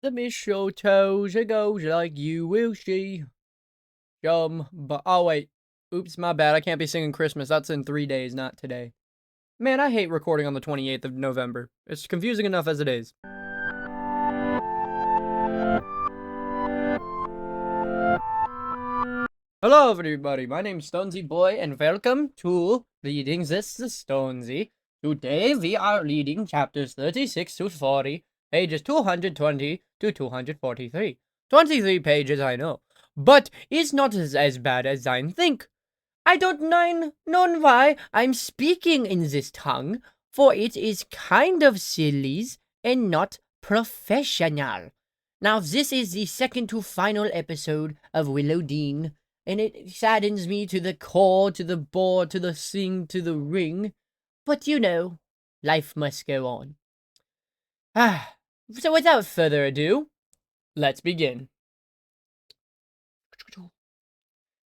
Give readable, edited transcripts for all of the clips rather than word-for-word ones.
The mistletoes it goes like you will see. But oh wait, oops, my bad. I can't be singing Christmas. That's in 3 days, not today. Man, I hate recording on the 28th of November. It's confusing enough as it is. Hello, everybody. My name's Stonsey Boy, and welcome to Reading This is Stonsey. Today we are reading chapters 36 to 40, pages 220 to 243. 23 pages, I know, but it's not as bad as I think. I don't know why I'm speaking in this tongue, for it is kind of silly and not professional. Now, this is the second to final episode of WIllodeen, and it saddens me to the core, to the bore, to the sing, to the ring. But you know, life must go on. So without further ado, let's begin.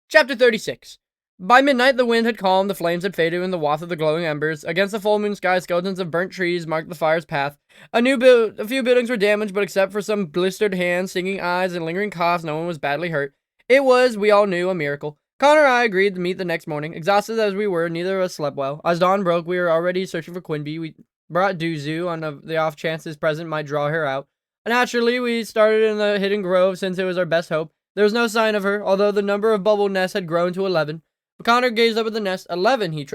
Chapter 36. By midnight, the wind had calmed, the flames had faded in the waft of the glowing embers. Against the full moon sky, skeletons of burnt trees marked the fire's path. A few buildings were damaged, but except for some blistered hands, stinging eyes, and lingering coughs, no one was badly hurt. It was, we all knew, a miracle. Connor and I agreed to meet the next morning. Exhausted as we were, neither of us slept well. As dawn broke, we were already searching for Quimby. We brought Duzu on the off chance his presence might draw her out. Naturally, we started in the hidden grove since it was our best hope. There was no sign of her, although the number of bubble nests had grown to 11. Connor gazed up at the nest. 11, he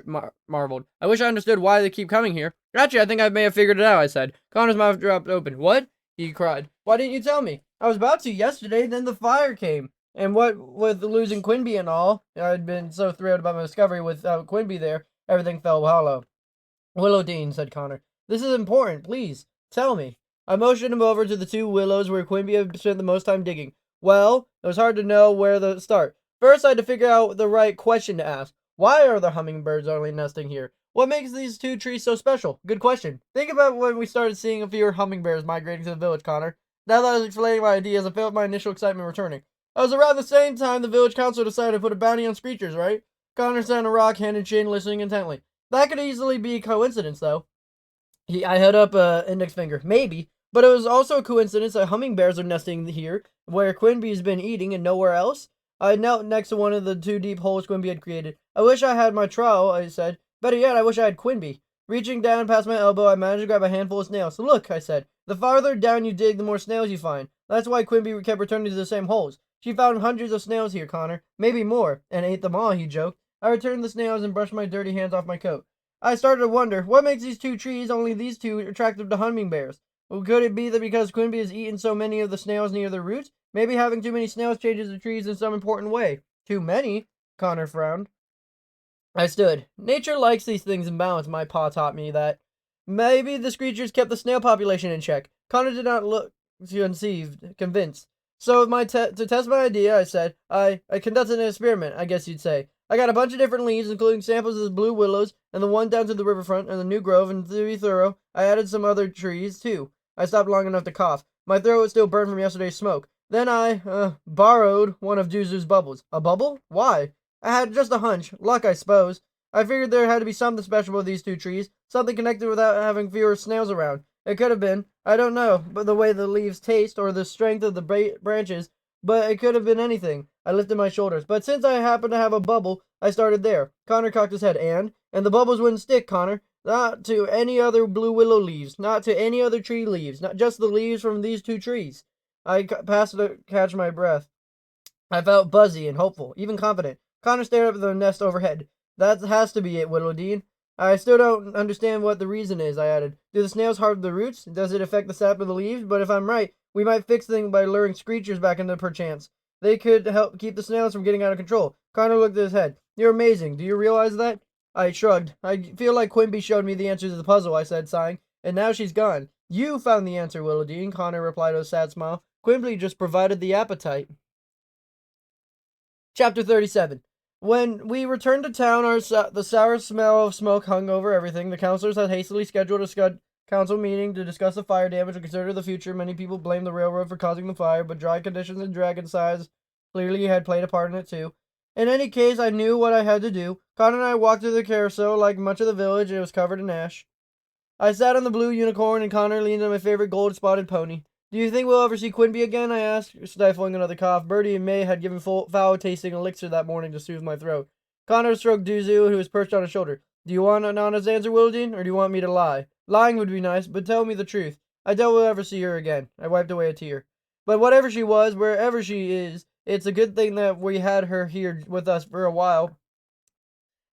marveled. I wish I understood why they keep coming here. Actually, I think I may have figured it out, I said. Connor's mouth dropped open. What? He cried. Why didn't you tell me? I was about to yesterday, then the fire came. And what with losing Quimby and all, I'd been so thrilled about my discovery without Quimby there, everything fell hollow. WIllodeen, said Connor. This is important, please. Tell me. I motioned him over to the two willows where Quimby had spent the most time digging. Well, it was hard to know where to start. First, I had to figure out the right question to ask. Why are the hummingbirds only nesting here? What makes these two trees so special? Good question. Think about when we started seeing a few hummingbirds migrating to the village, Connor. Now that I was explaining my ideas, I felt my initial excitement returning. It was around the same time the village council decided to put a bounty on screechers, right? Connor sat on a rock, hand in chin, listening intently. That could easily be a coincidence, though. I held up an index finger. Maybe. But it was also a coincidence that hummingbirds are nesting here, where Quimby's been eating and nowhere else. I knelt next to one of the two deep holes Quimby had created. I wish I had my trowel, I said. Better yet, I wish I had Quimby. Reaching down past my elbow, I managed to grab a handful of snails. Look, I said. The farther down you dig, the more snails you find. That's why Quimby kept returning to the same holes. She found hundreds of snails here, Connor. Maybe more. And ate them all, he joked. I returned the snails and brushed my dirty hands off my coat. I started to wonder, what makes these two trees, only these two, attractive to hummingbirds? Well, could it be that because Quimby has eaten so many of the snails near the roots? Maybe having too many snails changes the trees in some important way. Too many? Connor frowned. I stood. Nature likes these things in balance, my pa taught me that. Maybe the screechers kept the snail population in check. Connor did not look convinced. So to test my idea, I said, I conducted an experiment, I guess you'd say. I got a bunch of different leaves, including samples of the blue willows, and the one down to the riverfront, and the new grove, and to be thorough, I added some other trees, too. I stopped long enough to cough. My throat was still burned from yesterday's smoke. Then I, borrowed one of Duzu's bubbles. A bubble? Why? I had just a hunch. Luck, I suppose. I figured there had to be something special with these two trees, something connected without having fewer snails around. It could have been, I don't know, but the way the leaves taste or the strength of the branches, but it could have been anything. I lifted my shoulders. But since I happened to have a bubble, I started there. Connor cocked his head. And the bubbles wouldn't stick, Connor. Not to any other blue willow leaves. Not to any other tree leaves. Not just the leaves from these two trees. I passed to catch my breath. I felt buzzy and hopeful, even confident. Connor stared up at the nest overhead. That has to be it, WIllodeen. I still don't understand what the reason is, I added. Do the snails harden the roots? Does it affect the sap of the leaves? But if I'm right, we might fix things by luring screechers back into perchance. They could help keep the snails from getting out of control. Connor looked at his head. You're amazing. Do you realize that? I shrugged. I feel like Quimby showed me the answer to the puzzle, I said, sighing. And now she's gone. You found the answer, WIllodeen, Connor replied with a sad smile. Quimby just provided the appetite. Chapter 37. When we returned to town, the sour smell of smoke hung over everything. The councilors had hastily scheduled a council meeting to discuss the fire damage and consider the future. Many people blamed the railroad for causing the fire, but dry conditions and dragon size clearly had played a part in it too. In any case, I knew what I had to do. Connor and I walked through the carousel. Like much of the village, it was covered in ash. I sat on the blue unicorn, and Connor leaned on my favorite gold-spotted pony. Do you think we'll ever see Quimby again? I asked, stifling another cough. Bertie and May had given foul-tasting elixir that morning to soothe my throat. Connor stroked Duzu, who was perched on his shoulder. Do you want an honest answer, WIllodeen, or do you want me to lie? Lying would be nice, but tell me the truth. I doubt we'll ever see her again. I wiped away a tear. But whatever she was, wherever she is, it's a good thing that we had her here with us for a while.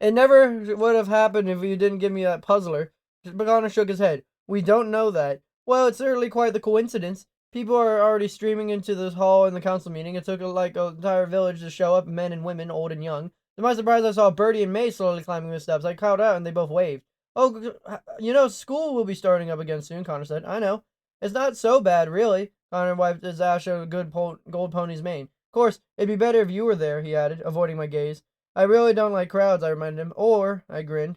It never would have happened if you didn't give me that puzzler. Connor shook his head. We don't know that. Well, it's certainly quite the coincidence. People are already streaming into this hall in the council meeting. It took like an entire village to show up, men and women, old and young. To my surprise, I saw Bertie and May slowly climbing the steps. I called out, and they both waved. Oh, school will be starting up again soon, Connor said. I know. It's not so bad, really. Connor wiped his ash on a gold pony's mane. Of course, it'd be better if you were there, he added, avoiding my gaze. I really don't like crowds, I reminded him. Or, I grinned,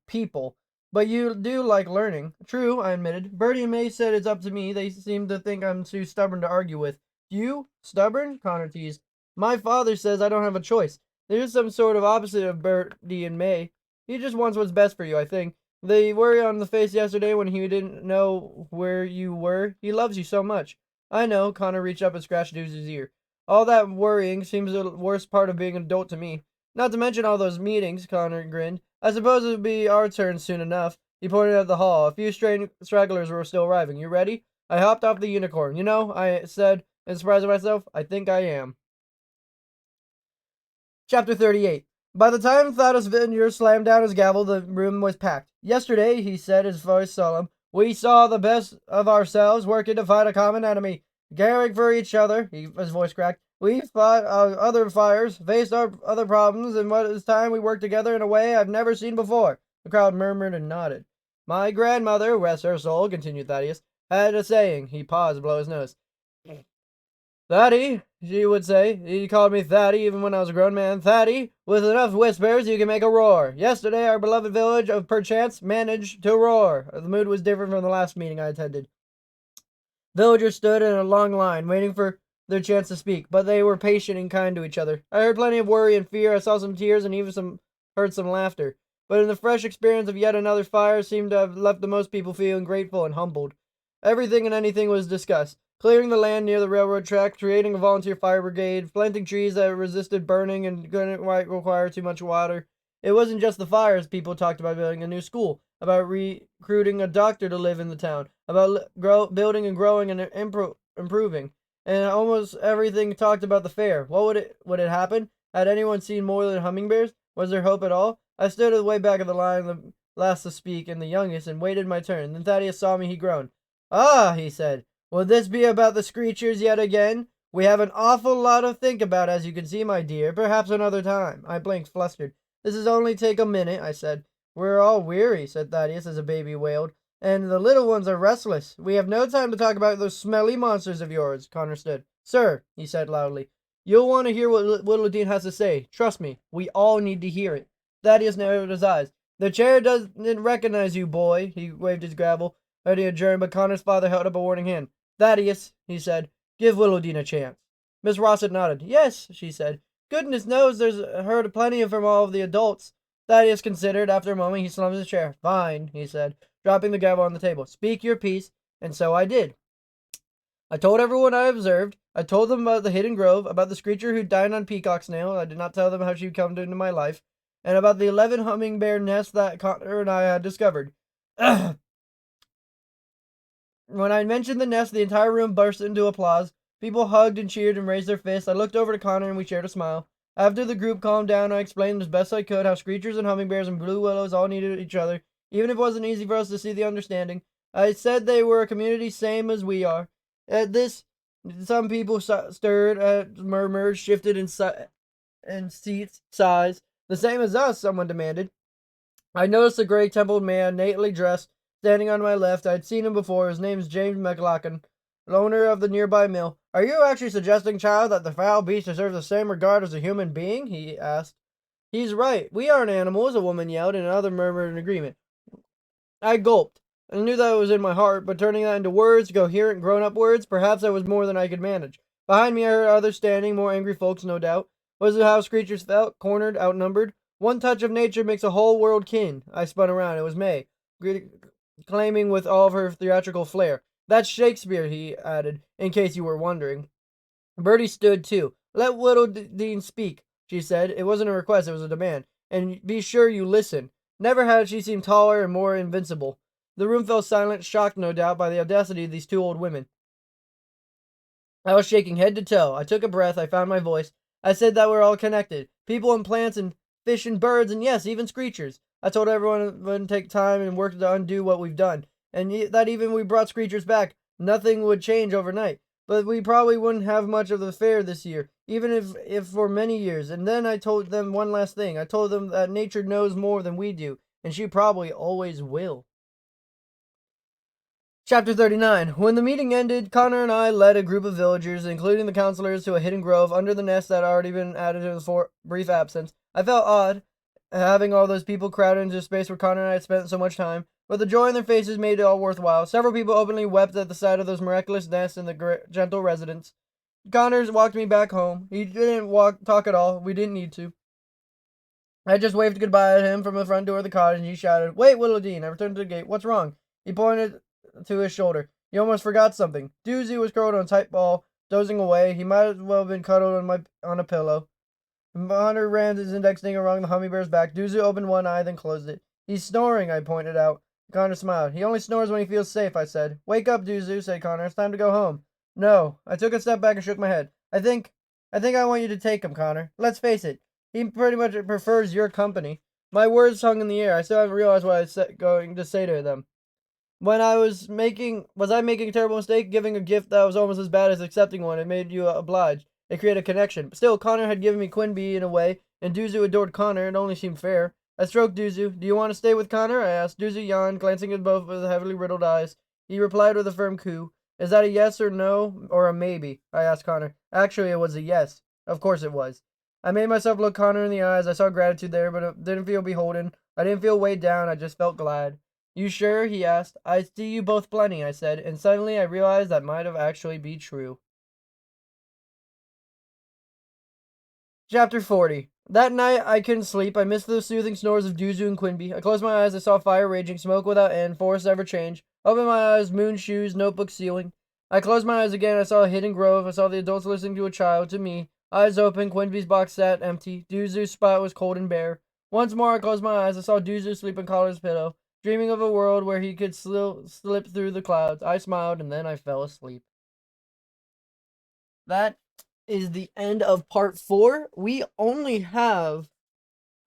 people. But you do like learning. True, I admitted. Bertie and May said it's up to me. They seem to think I'm too stubborn to argue with. You? Stubborn? Connor teased. My father says I don't have a choice. There's some sort of opposite of Bertie and May. He just wants what's best for you, I think. The worry on the face yesterday when he didn't know where you were. He loves you so much. I know, Connor reached up and scratched Doozy's ear. All that worrying seems the worst part of being an adult to me. Not to mention all those meetings, Connor grinned. I suppose it would be our turn soon enough. He pointed at the hall. A few stragglers were still arriving. You ready? I hopped off the unicorn. I said, in surprise of myself, I think I am. Chapter 38. By the time Thaddeus Vineyard slammed down his gavel, the room was packed. Yesterday, he said, his voice solemn, we saw the best of ourselves working to fight a common enemy. Caring for each other, his voice cracked. We fought other fires, faced our other problems, and what is time we worked together in a way I've never seen before. The crowd murmured and nodded. My grandmother, rest her soul, continued Thaddeus, had a saying. He paused below his nose. Thaddy, she would say. He called me Thaddy even when I was a grown man. Thaddy, with enough whispers you can make a roar. Yesterday our beloved village of perchance managed to roar. The mood was different from the last meeting I attended. Villagers stood in a long line, waiting for their chance to speak, but they were patient and kind to each other. I heard plenty of worry and fear. I saw some tears and even heard some laughter. But in the fresh experience of yet another fire seemed to have left the most people feeling grateful and humbled. Everything and anything was discussed. Clearing the land near the railroad track, creating a volunteer fire brigade, planting trees that resisted burning and couldn't require too much water. It wasn't just the fires. People talked about building a new school, about recruiting a doctor to live in the town, about building and growing and improving. And almost everything talked about the fair. Would it happen? Had anyone seen more than hummingbirds? Was there hope at all? I stood at the way back of the line, the last to speak and the youngest, and waited my turn. Then Thaddeus saw me. He groaned. Ah, he said. Will this be about the screechers yet again? We have an awful lot to think about, as you can see, my dear. Perhaps another time. I blinked, flustered. This is only take a minute, I said. We're all weary, said Thaddeus as a baby wailed. And the little ones are restless. We have no time to talk about those smelly monsters of yours, Connor stood. Sir, he said loudly, you'll want to hear what WIllodeen has to say. Trust me, we all need to hear it. Thaddeus narrowed his eyes. The chair doesn't recognize you, boy. He waved his gavel, ready to adjourn, but Connor's father held up a warning hand. Thaddeus, he said, give WIllodeen a chance. Miss Rossett nodded. Yes, she said. Goodness knows there's heard plenty from all of the adults. Thaddeus considered. After a moment, he slumped his chair. Fine, he said, dropping the gavel on the table. Speak your piece. And so I did. I told everyone I observed. I told them about the hidden grove, about the screecher who dined on peacock's nail. I did not tell them how she come into my life, and about the 11 hummingbird nests that Connor and I had discovered. When I mentioned the nest, the entire room burst into applause. People hugged and cheered and raised their fists. I looked over to Connor and we shared a smile. After the group calmed down, I explained as best I could how screechers and hummingbirds and blue willows all needed each other, even if it wasn't easy for us to see the understanding. I said they were a community same as we are. At this, some people stirred, murmured, shifted in seats, sighs. The same as us, someone demanded. I noticed a gray-templed man, neatly dressed, standing on my left. I'd seen him before. His name's James McLaughlin, owner of the nearby mill. Are you actually suggesting, child, that the foul beast deserves the same regard as a human being? He asked. He's right. We aren't animals, a woman yelled, and another murmured in agreement. I gulped. I knew that it was in my heart, but turning that into words, coherent grown-up words, perhaps that was more than I could manage. Behind me I heard others standing, more angry folks, no doubt. Was it how screechers felt, cornered, outnumbered? One touch of nature makes a whole world kin. I spun around. It was May, claiming with all of her theatrical flair. That's Shakespeare, he added, in case you were wondering. Bertie stood too. Let WIllodeen speak, she said. It wasn't a request, it was a demand. And be sure you listen. Never had she seemed taller and more invincible. The room fell silent, shocked no doubt by the audacity of these two old women. I was shaking head to toe. I took a breath. I found my voice. I said that we're all connected. People and plants and fish and birds and yes, even screechers. I told everyone it wouldn't take time and work to undo what we've done. And that even we brought screechers back, nothing would change overnight. But we probably wouldn't have much of the fair this year, even if for many years. And then I told them one last thing. I told them that nature knows more than we do, and she probably always will. Chapter 39. When the meeting ended, Connor and I led a group of villagers, including the counselors, to a hidden grove under the nest that had already been added in the brief absence. I felt odd, having all those people crowded into a space where Connor and I had spent so much time, but the joy in their faces made it all worthwhile. Several people openly wept at the sight of those miraculous nests and the gentle residents. Connor walked me back home. He didn't talk at all. We didn't need to. I just waved goodbye at him from the front door of the cottage, and he shouted, "Wait, WIllodeen!" I returned to the gate. "What's wrong?" He pointed to his shoulder. "You almost forgot something." Doozy was curled on a tight ball, dozing away. He might as well have been cuddled on a pillow. Hunter ran his index finger along the hummingbird's back. Doozy opened one eye, then closed it. "He's snoring," I pointed out. Connor smiled. "He only snores when he feels safe," I said. "Wake up, Doozy," said Connor. "It's time to go home." "No." I took a step back and shook my head. I think I want you to take him, Connor. Let's face it. He pretty much prefers your company." My words hung in the air. I still haven't realized what I was going to say to them. Was I making a terrible mistake? Giving a gift that was almost as bad as accepting one. It made you obliged. It created a connection. But still, Connor had given me Quinby in a way, and Duzu adored Connor. It only seemed fair. I stroked Duzu. "Do you want to stay with Connor?" I asked. Duzu yawned, glancing at both with heavily riddled eyes. He replied with a firm coo. "Is that a yes or no, or a maybe?" I asked Connor. Actually, it was a yes. Of course it was. I made myself look Connor in the eyes. I saw gratitude there, but it didn't feel beholden. I didn't feel weighed down. I just felt glad. "You sure?" he asked. "I see you both plenty," I said, and suddenly I realized that might have actually be true. Chapter 40. That night, I couldn't sleep. I missed the soothing snores of Duzu and Quinby. I closed my eyes. I saw fire raging, smoke without end, forest ever change. Opened my eyes, moon shoes, notebook ceiling. I closed my eyes again. I saw a hidden grove. I saw the adults listening to a child, to me. Eyes open, Quinby's box sat empty. Duzu's spot was cold and bare. Once more, I closed my eyes. I saw Duzu sleep in Collar's pillow, dreaming of a world where he could slip through the clouds. I smiled, and then I fell asleep. That is the end of part 4. We only have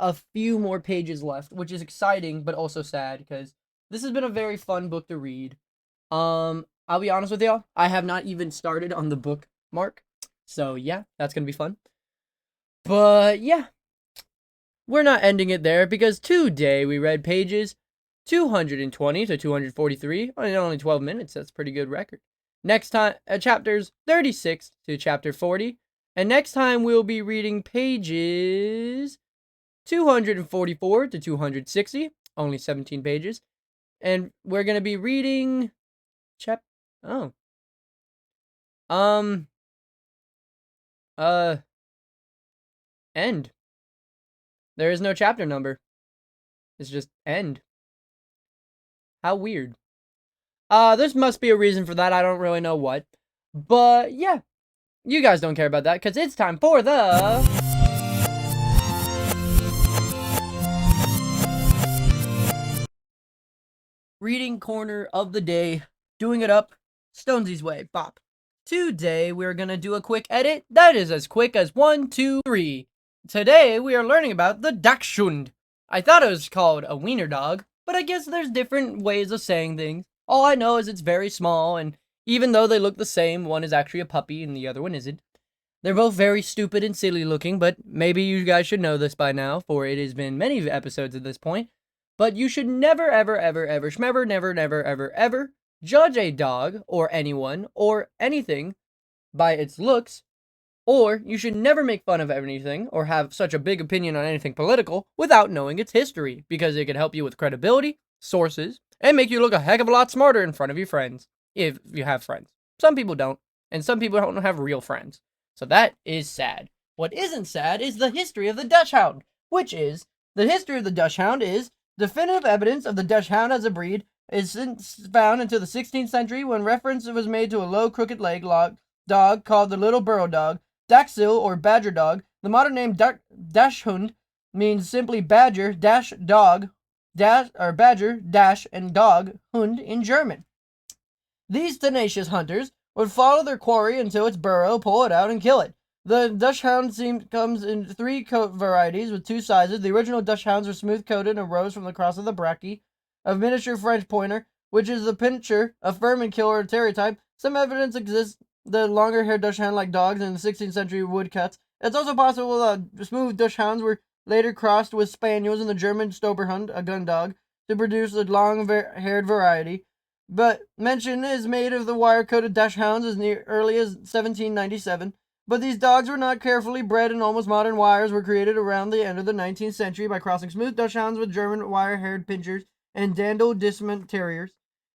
a few more pages left, which is exciting but also sad because this has been a very fun book to read. I'll be honest with y'all, I have not even started on the book mark, so yeah, that's gonna be fun. But yeah, we're not ending it there because today we read pages 220 to 243 in only 12 minutes. That's a pretty good record. Next time, chapters 36 to chapter 40. And next time we'll be reading pages 244 to 260. Only 17 pages. And we're going to be reading end. There is no chapter number. It's just end. How weird. There must be a reason for that. I don't really know what. But yeah, you guys don't care about that because it's time for the reading corner of the day. Doing it up Stonsey's way. Bop. Today we're gonna do a quick edit that is as quick as 1, 2, 3. Today we are learning about the Dachshund. I thought it was called a wiener dog, but I guess there's different ways of saying things. All I know is it's very small, and even though they look the same, one is actually a puppy and the other one isn't. They're both very stupid and silly looking, but maybe you guys should know this by now, for it has been many episodes at this point. But you should never, ever, ever, ever, schmever, never, never, ever, ever judge a dog, or anyone, or anything by its looks, or you should never make fun of anything, or have such a big opinion on anything political, without knowing its history, because it can help you with credibility, sources, and make you look a heck of a lot smarter in front of your friends, if you have friends. Some people don't, and some people don't have real friends. So that is sad. What isn't sad is the history of the Dachshund, which is, the history of the Dachshund is definitive evidence of the Dachshund as a breed is since found until the 16th century when reference was made to a low, crooked leg dog called the little burrow dog, Dachshund or badger dog. The modern name Dachshund means simply badger dash dog, dash or badger dash and dog hund in German. These tenacious hunters would follow their quarry until its burrow, pull it out, and kill it. The Dachshund comes in 3 coat varieties with 2 sizes. The original Dachshunds are smooth coated and rose from the cross of the Bracky, a miniature French pointer, which is the pincher, a Furman killer or terrier type. Some evidence exists the longer-haired Dachshund-like dogs in the 16th century woodcuts. It's also possible that smooth Dachshunds were later crossed with Spaniels and the German Stoberhund, a gun dog, to produce the long-haired variety. But mention is made of the wire-coated Dachshunds as early as 1797. But these dogs were not carefully bred, and almost modern wires were created around the end of the 19th century by crossing smooth Dachshunds with German wire-haired pinchers and Dandel Discman terriers.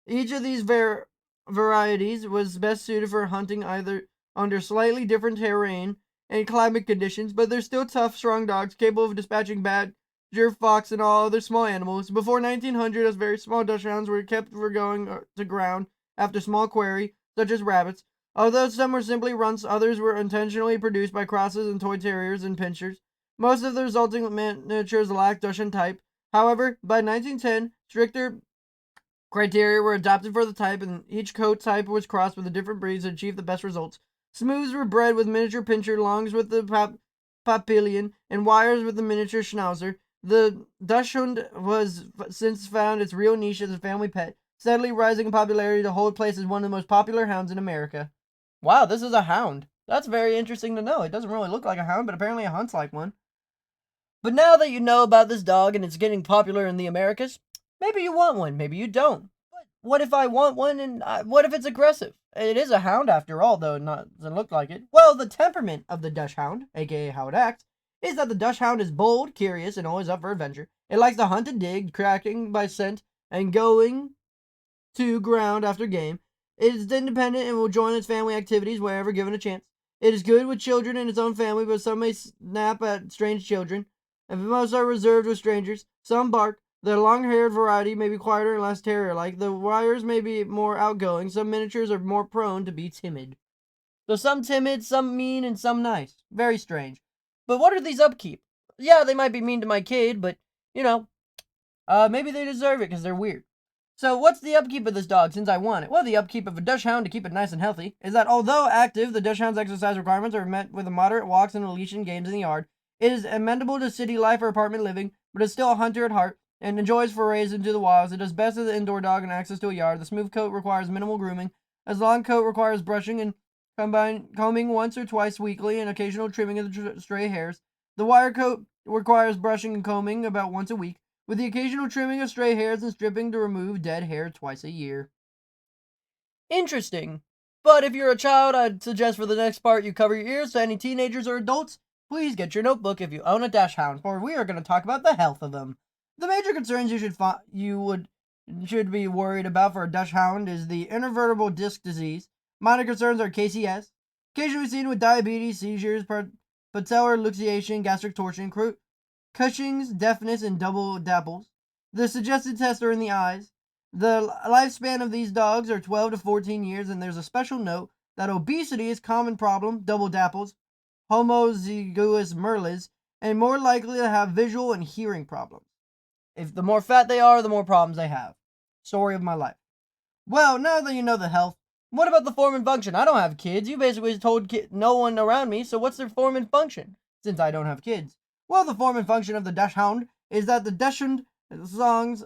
Each of these varieties was best suited for hunting either under slightly different terrain and climate conditions, but they're still tough, strong dogs capable of dispatching badger, fox, and all other small animals. Before 1900, as very small Dachshunds were kept for going to ground after small quarry, such as rabbits. Although some were simply runts, others were intentionally produced by crosses and toy terriers and pinchers. Most of the resulting miniatures lacked Dachshund type. However, by 1910, stricter criteria were adopted for the type, and each coat type was crossed with a different breed to achieve the best results. Smooths were bred with miniature pincher, longs with the papillion, and wires with the miniature schnauzer. The Dachshund was since found its real niche as a family pet, steadily rising in popularity to hold place as one of the most popular hounds in America. Wow, this is a hound. That's very interesting to know. It doesn't really look like a hound, but apparently it hunts like one. But now that you know about this dog and it's getting popular in the Americas, maybe you want one, maybe you don't. But what if I want one and what if it's aggressive? It is a hound after all, though it doesn't look like it. Well, the temperament of the Dachshund, aka how it acts, is that the Dachshund is bold, curious, and always up for adventure. It likes to hunt and dig, tracking by scent, and going to ground after game. It is independent and will join its family activities wherever given a chance. It is good with children in its own family, but some may snap at strange children. And most are reserved with strangers. Some bark. The long-haired variety may be quieter and less terrier-like. The wires may be more outgoing. Some miniatures are more prone to be timid. So some timid, some mean, and some nice. Very strange. But what are these upkeep? Yeah, they might be mean to my kid, but, maybe they deserve it because they're weird. So what's the upkeep of this dog since I want it? Well, the upkeep of a Dachshund to keep it nice and healthy is that although active, the Dachshund's exercise requirements are met with moderate walks and a leash and games in the yard. It is amenable to city life or apartment living, but is still a hunter at heart and enjoys forays into the wilds. It does best as an indoor dog and access to a yard. The smooth coat requires minimal grooming. As long coat requires brushing and combing once or twice weekly and occasional trimming of the stray hairs. The wire coat requires brushing and combing about once a week, with the occasional trimming of stray hairs and stripping to remove dead hair twice a year. Interesting. But if you're a child, I'd suggest for the next part you cover your ears. To any teenagers or adults, please get your notebook if you own a Dachshund, for we are going to talk about the health of them. The major concerns you should be worried about for a Dachshund is the intervertebral disc disease. Minor concerns are KCS, occasionally seen with diabetes, seizures, patellar luxation, gastric torsion, Cushing's, deafness, and double dapples. The suggested tests are in the eyes. The lifespan of these dogs are 12 to 14 years, and there's a special note that obesity is a common problem, double dapples, homozygous merles, and more likely to have visual and hearing problems. If the more fat they are, the more problems they have. Story of my life. Well, now that you know the health, what about the form and function? I don't have kids. You basically told no one around me, so what's their form and function, since I don't have kids? Well, the form and function of the Dachshund is that the Dachshund long,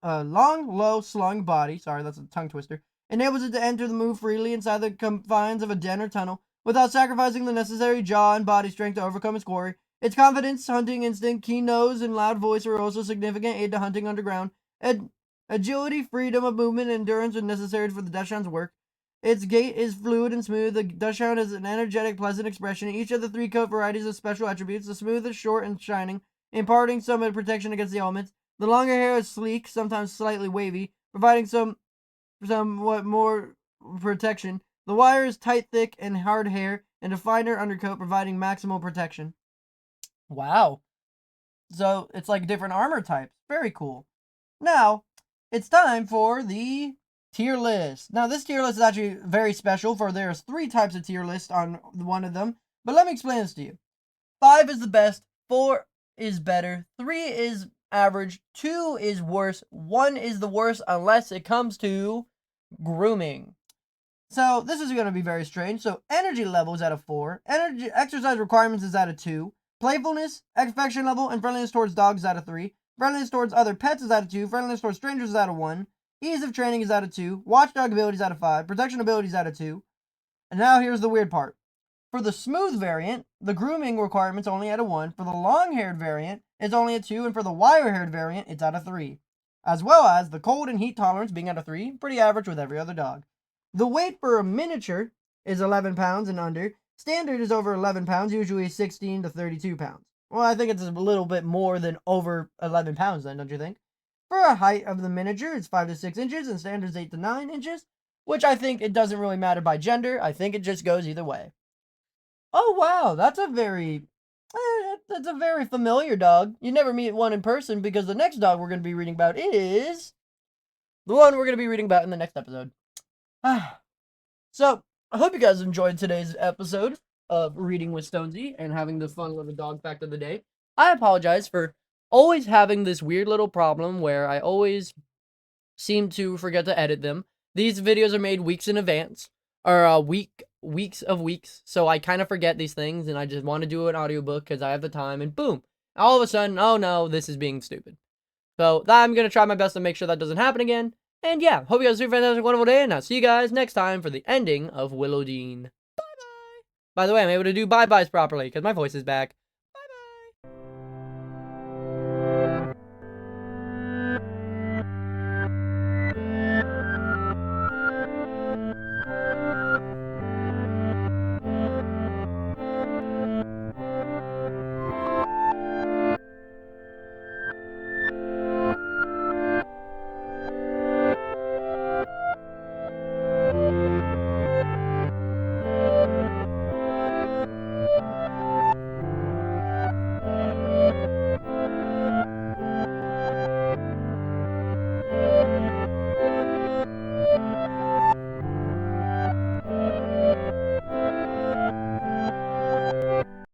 low slung body, sorry, that's a tongue twister, enables it to enter and move freely inside the confines of a den or tunnel without sacrificing the necessary jaw and body strength to overcome its quarry. Its confidence, hunting instinct, keen nose, and loud voice are also significant aid to hunting underground. Agility, freedom of movement, and endurance are necessary for the Dachshund's work. Its gait is fluid and smooth. The Dachshund has an energetic, pleasant expression. Each of the 3 coat varieties has special attributes. The smooth is short and shining, imparting some protection against the elements. The longer hair is sleek, sometimes slightly wavy, providing somewhat more protection. The wire is tight, thick, and hard hair, and a finer undercoat, providing maximal protection. Wow. So it's like different armor types. Very cool. Now, it's time for the tier list. Now, this tier list is actually very special, for there's 3 types of tier list on one of them. But let me explain this to you. 5 is the best, 4 is better, 3 is average, 2 is worse, 1 is the worst unless it comes to grooming. So this is going to be very strange. So energy level is at a 4, energy exercise requirements is at a 2, playfulness, affection level, and friendliness towards dogs is at a 3, friendliness towards other pets is at a 2, friendliness towards strangers is at a 1, ease of training is at a 2, watchdog ability is at a 5, protection ability is at a 2. And now here's the weird part. For the smooth variant, the grooming requirement's only at a 1. For the long-haired variant, it's only a 2. And for the wire-haired variant, it's at a 3. As well as the cold and heat tolerance being at a 3. Pretty average with every other dog. The weight for a miniature is 11 pounds and under. Standard is over 11 pounds, usually 16 to 32 pounds. Well, I think it's a little bit more than over 11 pounds then, don't you think? For a height of the miniature, it's 5 to 6 inches, and standard is 8 to 9 inches, which I think it doesn't really matter by gender. I think it just goes either way. Oh, wow, that's a very familiar dog. You never meet one in person, because the next dog we're going to be reading about is the one we're going to be reading about in the next episode. So, I hope you guys enjoyed today's episode of Reading with Stonsey and having the fun little dog fact of the day. I apologize for always having this weird little problem where I always seem to forget to edit them. These videos are made weeks in advance, or weeks of weeks, so I kind of forget these things, and I just want to do an audiobook because I have the time, and boom, all of a sudden, oh no, this is being stupid. So I'm going to try my best to make sure that doesn't happen again. And yeah, hope you guys have a fantastic, wonderful day, and I'll see you guys next time for the ending of WIllodeen. Bye-bye! By the way, I'm able to do bye-byes properly, because my voice is back.